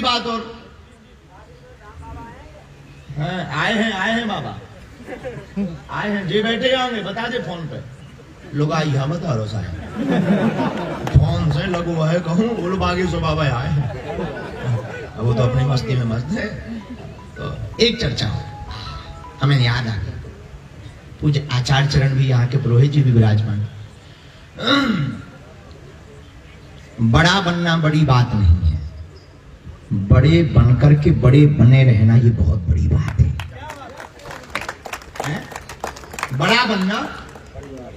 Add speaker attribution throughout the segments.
Speaker 1: बात और आए हैं बाबा, आए हैं जी, बैठे होंगे, बता दे फोन पे लोग आई हम बता रो साहब फोन से लगो है कहूँ बोलो बागी सो बाबा आए हैं। अब वो तो अपनी मस्ती में मस्त है। तो एक चर्चा हमें याद आ गई, पूज्य आचार्य चरण भी यहाँ के पुरोहित जी भी विराजमान। बड़ा बनना बड़ी बात नहीं है, बड़े बनकर के बड़े बने रहना ये बहुत बड़ी बात है। बड़ा बनना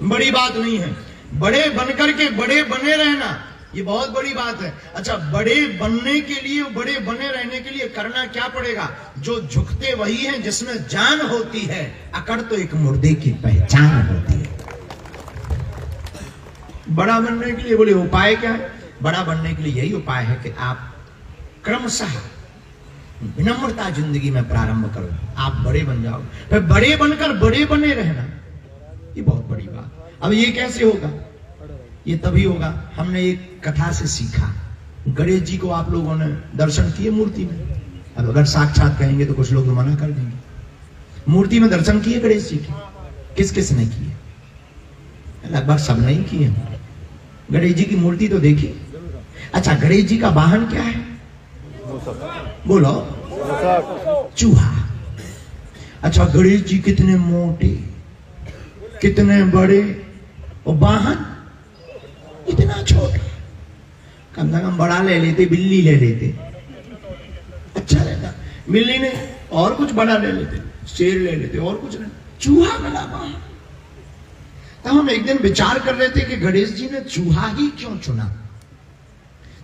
Speaker 1: बड़ी बात नहीं है, बड़े बनकर के बड़े बने रहना ये बहुत बड़ी बात है। अच्छा, बड़े बनने के लिए, बड़े बने रहने के लिए करना क्या पड़ेगा? जो झुकते वही हैं जिसमें जान होती है, अकड़ तो एक मुर्दे की पहचान होती है। बड़ा बनने के लिए बोले उपाय क्या है? बड़ा बनने के लिए यही उपाय है कि आप क्रमशः विनम्रता जिंदगी में प्रारंभ करो, आप बड़े बन जाओ। फिर बड़े बनकर बड़े बने रहना ये बहुत बड़ी बात। अब ये कैसे होगा? ये तभी होगा, हमने एक कथा से सीखा। गणेश जी को आप लोगों ने दर्शन किए मूर्ति में? अब अगर साक्षात कहेंगे तो कुछ लोग तो मना कर देंगे। मूर्ति में दर्शन किए गणेश जी के? किस किस ने किए? लगभग सब नहीं किए। गणेश जी की मूर्ति तो देखी। अच्छा, गणेश जी का वाहन क्या है? बोलो। चूहा। अच्छा, गणेश जी कितने मोटे, कितने बड़े, और वाहन इतना छोटा। कम से कम बड़ा ले लेते, बिल्ली ले लेते, अच्छा रहता। बिल्ली ने और कुछ बड़ा ले लेते, शेर ले लेते, और कुछ नहीं, चूहा मिला वाहन। तब हम एक दिन विचार कर रहे थे कि गणेश जी ने चूहा ही क्यों चुना।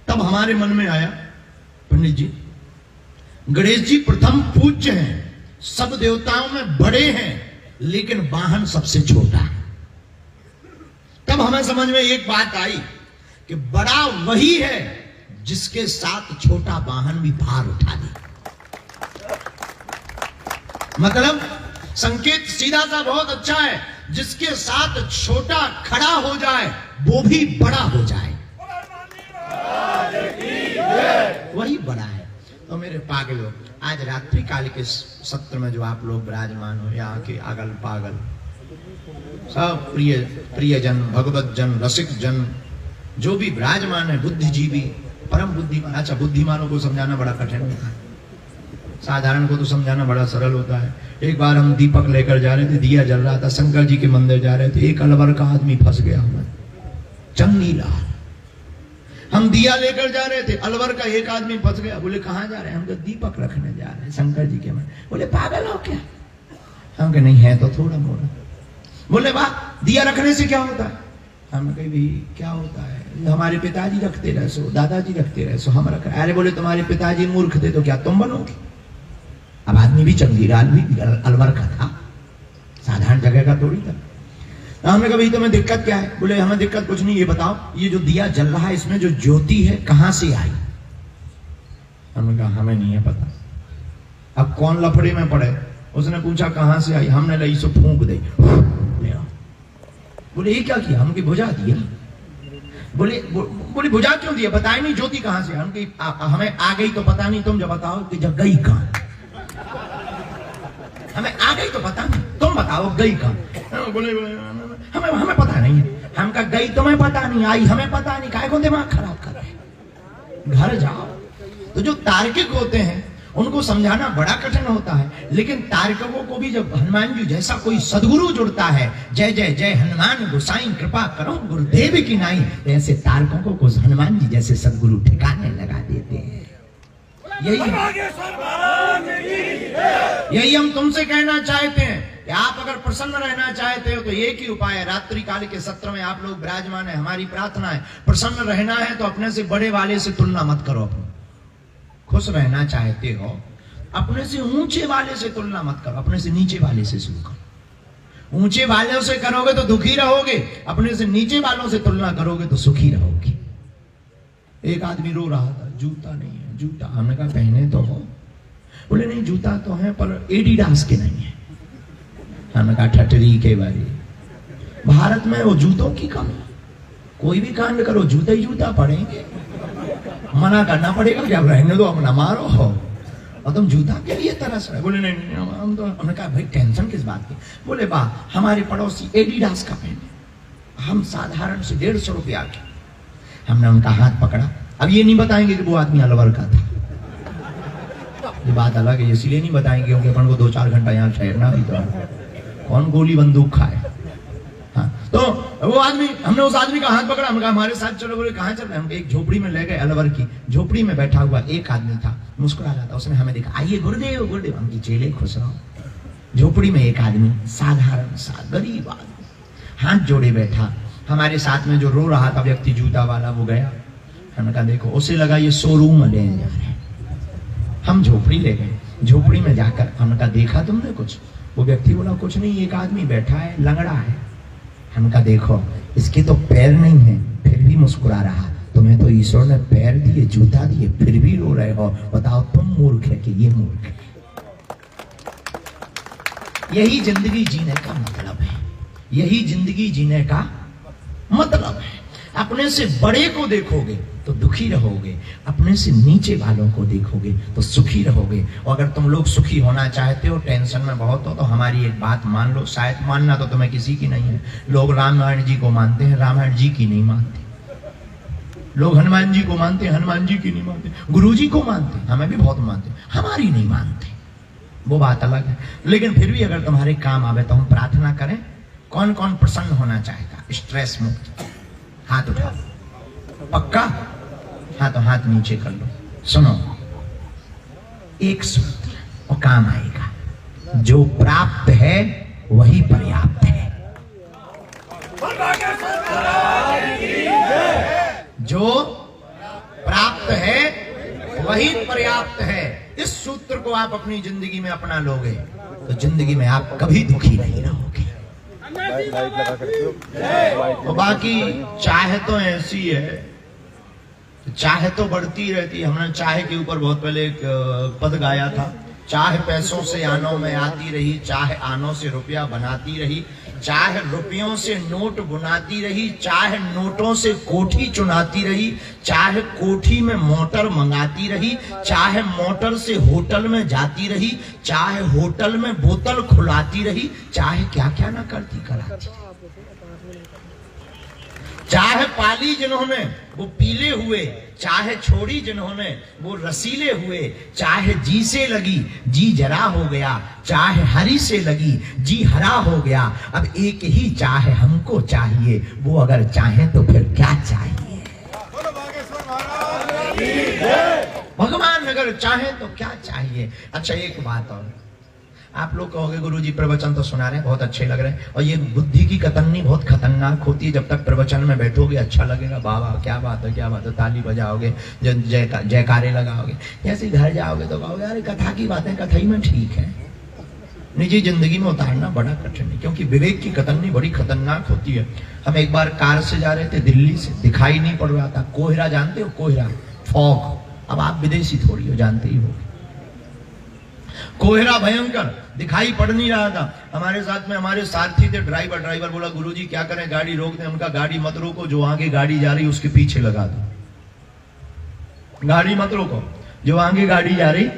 Speaker 1: तब हमारे मन में आया, पंडित जी, गणेश जी प्रथम पूज्य हैं, सब देवताओं में बड़े हैं, लेकिन वाहन सबसे छोटा है। तब हमें समझ में एक बात आई कि बड़ा वही है जिसके साथ छोटा वाहन भी भार उठा दे। मतलब संकेत सीधा सा बहुत अच्छा है, जिसके साथ छोटा खड़ा हो जाए वो भी बड़ा हो जाए, वही बड़ा है। तो मेरे पागलों, आज रात्रि काल के सत्र में जो आप लोग विराजमान हो, यहाँ के अगल पागल सब प्रियजन, भगवत जन, रसिक जन, जो भी विराजमान है, बुद्धिजीवी, परम बुद्धिमान। अच्छा, बुद्धिमानों को समझाना बड़ा कठिन होता है, साधारण को तो समझाना बड़ा सरल होता है। एक बार हम दीपक लेकर जा रहे थे, दिया जल रहा था, शंकर जी के मंदिर जा रहे थे, एक अलवर का आदमी फंस गया हमें, चंगीलाल। हम दिया लेकर जा रहे थे, अलवर का एक आदमी फंस गया। बोले कहाँ जा रहे हैं? हम तो दीपक रखने जा रहे हैं शंकर जी के मंदिर। बोले पागल हो क्या? हम कहे नहीं है तो थोड़ा मोड़ा। बोले वाह, दिया रखने से क्या होता है? हम कहे भी क्या होता है, हमारे पिताजी रखते रहे सो, दादाजी रखते रहे सो, हम रख। अरे बोले तुम्हारे पिताजी मूर्ख थे तो क्या तुम बनोगे? अब आदमी भी चंगीलाल भी अलवर का था, साधारण जगह का थोड़ी था। हमने कहा भाई तुम्हें दिक्कत क्या है? बोले हमें दिक्कत कुछ नहीं, ये बताओ ये जो दिया जल रहा है इसमें जो ज्योति है कहां से आई? हमने कहा हमें नहीं है पता। अब कौन लफड़े में पड़े? उसने पूछा कहां से आई? हमने लई सो फूंक दे। बोले ये क्या किया? हमकी बुझा दिया। बोले बुझा क्यों दिया? बताए नहीं ज्योति कहां से? हमें आ गई तो पता नहीं, तुम जब बताओ कि जब गई कहां? हमें आ गई तो पता नहीं, तुम बताओ गई कहां? बोले हमें पता नहीं है। हम कहा गई तुम्हें पता नहीं, आई हमें पता नहीं, काहे को दिमाग खराब कर रहे? घर जाओ। तो जो तार्किक होते हैं उनको समझाना बड़ा कठिन होता है, लेकिन तार्किकों को भी जब हनुमान जी जैसा कोई सदगुरु जुड़ता है, जय जय जय हनुमान गोसाई कृपा करो गुरुदेव की नाई, तो ऐसे तार्किकों को हनुमान जी जैसे सदगुरु ठिकाने लगा देते हैं। यही हम तुमसे कहना चाहते हैं कि आप अगर प्रसन्न रहना चाहते हो तो एक ही उपाय है। रात्रि काल के सत्र में आप लोग विराजमान है, हमारी प्रार्थना है, प्रसन्न रहना है तो अपने से बड़े वाले से तुलना मत करो। अपने खुश रहना चाहते हो, अपने से ऊंचे वाले से तुलना मत करो, अपने से नीचे वाले से शुरू करो। ऊंचे वालों से करोगे तो दुखी रहोगे, अपने से नीचे वालों से तुलना करोगे तो सुखी रहोगे। एक आदमी रो रहा था, जूता नहीं है, जूता। हमने कहा पहने तो हो। बोले नहीं जूता तो है पर एडिडास के नहीं है। हमने कहा ठटरी के बारे, भारत में वो जूतों की कमी, कोई भी कांड करो जूता ही जूता पड़ेंगे। मना करना पड़ेगा कि अब रहने दो, अब ना मारो हो, और तुम जूता के लिए तरस रहे। बोले नहीं हम तो, हमने कहा भाई टेंशन किस बात की? बोले बा हमारे पड़ोसी एडिडास का पहने, हम साधारण से 150 रुपया के। हमने उनका हाथ पकड़ा। अब ये नहीं बताएंगे कि वो आदमी अलवर का था, ये बात अलग है, इसीलिए नहीं बताएंगे क्योंकि अपन को 2-4 घंटा यहाँ ठहरना भी तो, कौन गोली बंदूक खाए। हाँ, तो वो आदमी, हमने उस आदमी का हाथ पकड़ा, हमने कहा हमारे साथ चलो। बोले कहाँ चल रहे? हम एक झोपड़ी में ले गए, अलवर की झोपड़ी में बैठा हुआ एक आदमी था, मुस्कुरा रहा था। उसने हमें देखा, आइए गुरुदेव गुरुदेव, हम चेले खुश रहो। झोपड़ी में एक आदमी, साधारण सा गरीब आदमी, हाथ जोड़े बैठा। हमारे साथ में जो रो रहा था व्यक्ति जूता वाला, वो गया। हमने कहा देखो, उसे लगा ये शोरूम में लेने जा रहे हैं। हम झोपड़ी ले गए, झोपड़ी में जाकर हमने कहा देखा तुमने कुछ? वो व्यक्ति बोला कुछ नहीं, एक आदमी बैठा है, लंगड़ा है। हमने कहा देखो, इसके तो पैर नहीं है, फिर भी मुस्कुरा रहा। तुम्हें तो ईश्वर ने पैर दिए, जूता दिए, फिर भी रो रहे हो। बताओ तुम मूर्ख है कि ये मूर्ख है? यही जिंदगी जीने का मतलब है, यही जिंदगी जीने का मतलब है। अपने से बड़े को देखोगे तो दुखी रहोगे, अपने से नीचे वालों को देखोगे तो सुखी रहोगे। और अगर तुम लोग सुखी होना चाहते हो, टेंशन में बहुत हो, तो हमारी एक बात मान लो। शायद मानना तो तुम्हें किसी की नहीं है। लोग रामायण जी को मानते हैं, रामायण जी की नहीं मानते। लोग हनुमान जी को मानते हैं, हनुमान जी की नहीं मानते। गुरु जी को मानते हैं, हमें भी बहुत मानते हैं, हमारी नहीं मानते, वो बात अलग है। लेकिन फिर भी अगर तुम्हारे काम आवे तो हम प्रार्थना करें। कौन कौन प्रसन्न होना चाहेगा? स्ट्रेस मुक्त हाथ उठाओ, पक्का? हाँ तो हाथ नीचे कर लो। सुनो, एक सूत्र और काम आएगा। जो प्राप्त है वही पर्याप्त है। जो प्राप्त है वही पर्याप्त है। इस सूत्र को आप अपनी जिंदगी में अपना लोगे तो जिंदगी में आप कभी दुखी नहीं रहोगे। और बाकी चाहे तो ऐसी है, चाहे तो बढ़ती रहती है। हमने चाहे के ऊपर बहुत पहले एक पद गाया था। चाहे पैसों से आनों में आती रही, चाहे आनों से रुपया बनाती रही, चाहे रुपयों से नोट बुनाती रही, चाहे नोटों से कोठी चुनाती रही, चाहे कोठी में मोटर मंगाती रही, चाहे मोटर से होटल में जाती रही, चाहे होटल में बोतल खुलाती रही, चाहे क्या क्या ना करती कराती। चाहे पाली जिन्होंने वो पीले हुए, चाहे छोड़ी जिन्होंने वो रसीले हुए, चाहे जी से लगी जी जरा हो गया, चाहे हरी से लगी जी हरा हो गया। अब एक ही चाहे हमको चाहिए, वो अगर चाहे तो फिर क्या चाहिए? भगवान अगर चाहे तो क्या चाहिए? अच्छा एक बात और, आप लोग कहोगे गुरुजी प्रवचन तो सुना रहे हैं, बहुत अच्छे लग रहे हैं, और ये बुद्धि की कतरनी बहुत खतरनाक होती है। जब तक प्रवचन में बैठोगे अच्छा लगेगा, बाबा क्या बात है, क्या बात है, ताली बजाओगे, जयकारे लगाओगे। जैसे घर जाओगे तो कहोगे अरे कथा की बातें कथा ही में ठीक है। निजी जिंदगी में उतारना बड़ा कठिन है, क्योंकि विवेक की कतरनी बड़ी खतरनाक होती है। हम एक बार कार से जा रहे थे दिल्ली से, दिखाई नहीं पड़ रहा था। कोहरा जानते हो? कोहरा, फॉग। अब आप विदेशी थोड़ी हो, जानते ही हो। कोहरा भयंकर, दिखाई पड़ नहीं रहा था। हमारे साथ में हमारे साथी थे ड्राइवर बोला गुरुजी क्या करें, गाड़ी रोक दें? उनका गाड़ी मत रोको, जो आगे गाड़ी जा रही उसके पीछे लगा दो। गाड़ी मत रोको, जो आगे गाड़ी जा रही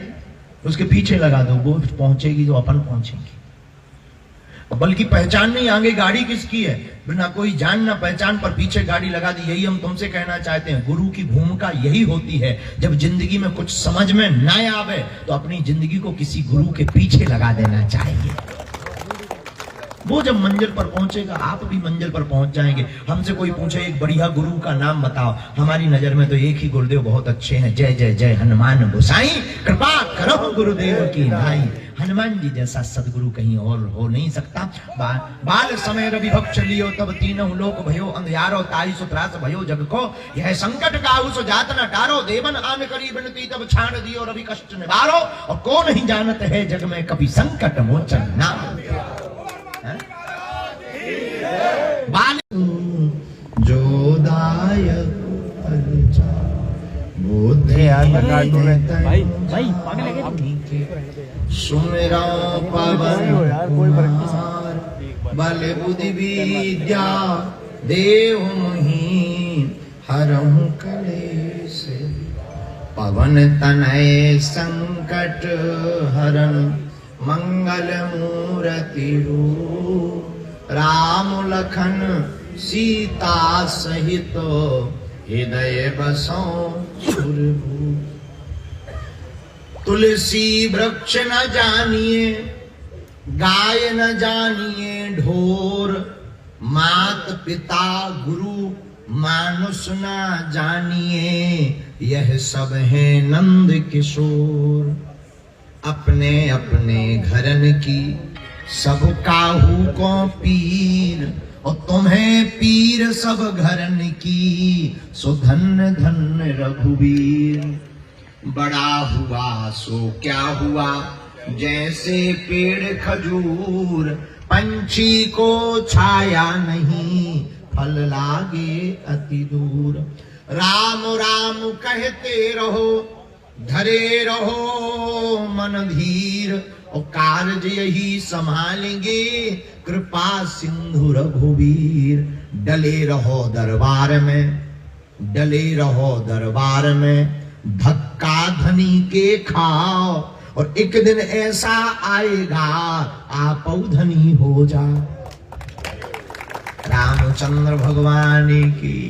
Speaker 1: उसके पीछे लगा दो, वो पहुंचेगी तो अपन पहुंचेंगे। बल्कि पहचान नहीं आगे गाड़ी किसकी है, बिना कोई जान ना पहचान पर पीछे गाड़ी लगा दी। यही हम तुमसे कहना चाहते हैं, गुरु की भूमिका यही होती है। जब जिंदगी में कुछ समझ में ना आवे तो अपनी जिंदगी को किसी गुरु के पीछे लगा देना चाहिए। वो जब मंजिल पर पहुंचेगा आप भी मंजिल पर पहुंच जाएंगे। हमसे कोई पूछे एक बढ़िया गुरु का नाम बताओ, हमारी नजर में तो एक ही गुरुदेव बहुत अच्छे हैं, जय जय जय हनुमान गोसाई, कृपा करो गुरुदेव की नाई। हनुमान जी जैसा सदगुरु कहीं और हो नहीं सकता। बाल समय रवि भक्ष लियो तब तीनों लोक भयो, अंधियारो ताई सुत्रास भयो जग को, यह संकट काहू सो जात न टारो, देवन आन करी बिनती तब छाण दियो रवि कष्ट निवारो, और को नहीं जानत है जग में कभी संकट मोचन नाम। बाल जो दायक सुमेरा पवन बल बुद्धि विद्या देव मुहि हरहु कलेश पवन तनय संकट हरन मंगल मूर्ति रूप राम लखन सीता सहित हृदय बसो सुरभूप। तुलसी वृक्ष न जानिए गाय न जानिए ढोर मात पिता गुरु मानुष न जानिए यह सब है नंद किशोर। अपने अपने घरन की सब काहू को पीर और तुम्हें पीर सब घरन की सो धन्य धन्य रघुवीर। बड़ा हुआ सो क्या हुआ जैसे पेड़ खजूर पंछी को छाया नहीं फल लागे अति दूर। राम राम कहते रहो धरे रहो मन धीर और कार्य यही संभालेंगे कृपा सिंधु रघुवीर। डले रहो दरबार में डले रहो दरबार में धक्का धनी के खाओ और एक दिन ऐसा आएगा आप धनी हो जा। रामचंद्र भगवान की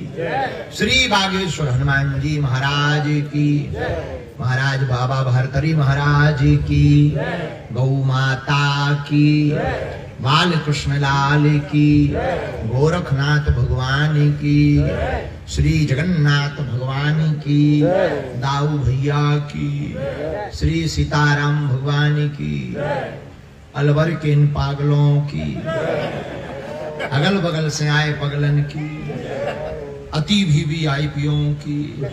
Speaker 1: श्री बागेश्वर हनुमान जी महाराज की महाराज बाबा भरतरी महाराज की गौ माता की बाल कृष्ण लाल की गोरखनाथ भगवान की श्री जगन्नाथ भगवान की दाऊ भैया की श्री सीताराम भगवान की अलवर के इन पागलों की अगल बगल से आए पगलन की अति भी आईपियों की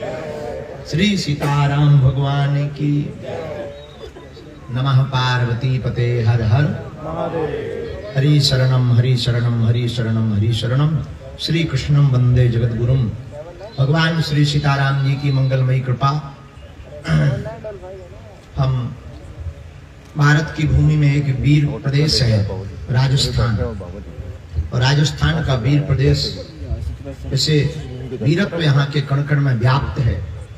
Speaker 1: श्री सीताराम भगवान की। नमः पार्वती पते हर हर हरि शरणम हरि शरणम हरि शरणम हरि शरणम। श्री कृष्णम वंदे जगत गुरुम। भगवान श्री सीताराम जी की मंगलमयी कृपा। हम भारत की भूमि में एक वीर प्रदेश है राजस्थान और राजस्थान का वीर प्रदेश जैसे वीरत्व यहाँ के कण कण में व्याप्त है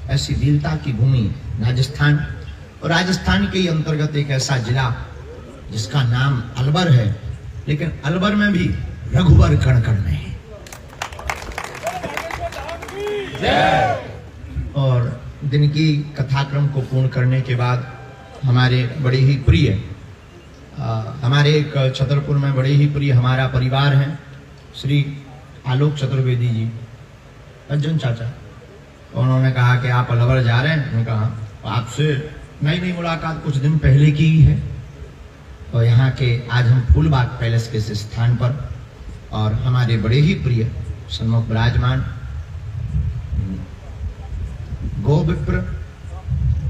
Speaker 1: ऐसी वीरता की भूमि राजस्थान। और राजस्थान के अंतर्गत एक ऐसा जिला जिसका नाम अलवर है लेकिन अलवर में भी रघुवर कण कण में है। और दिन की कथाक्रम को पूर्ण करने के बाद हमारे बड़े ही प्रिय हमारे एक छतरपुर में बड़े ही प्रिय हमारा परिवार है श्री आलोक चतुर्वेदी जी अर्जुन चाचा। उन्होंने कहा कि आप अलवर जा रहे हैं। मैंने कहा आपसे नई मुलाकात कुछ दिन पहले की ही है। और यहाँ के आज हम फूलबाग पैलेस के स्थान पर और हमारे बड़े ही प्रिय सन्मुख विराजमान गोविप्र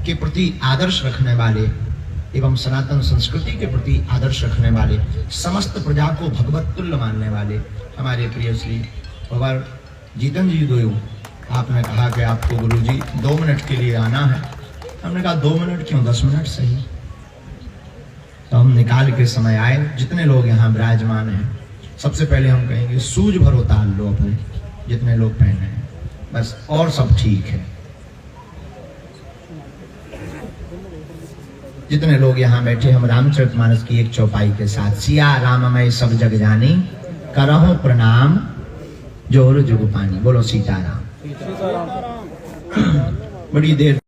Speaker 1: के प्रति आदर्श रखने वाले एवं सनातन संस्कृति के प्रति आदर्श रखने वाले समस्त प्रजा को भगवत तुल्य मानने वाले हमारे प्रिय श्री बाबा जीतन जी दोयू। आपने कहा कि आपको गुरुजी 2 मिनट के लिए आना है। हमने कहा 2 मिनट क्यों 10 मिनट सही। तो हम निकाल के समय आए। जितने लोग यहाँ विराजमान हैं सबसे पहले हम कहेंगे सूझ भरो ताल लो अपने जितने लोग पहने हैं बस और सब ठीक है। जितने लोग यहाँ बैठे हम रामचरितमानस की एक चौपाई के साथ सिया राममय सब जग जानी करहो प्रणाम जोर जुग पानी। बोलो सीताराम। बड़ी देर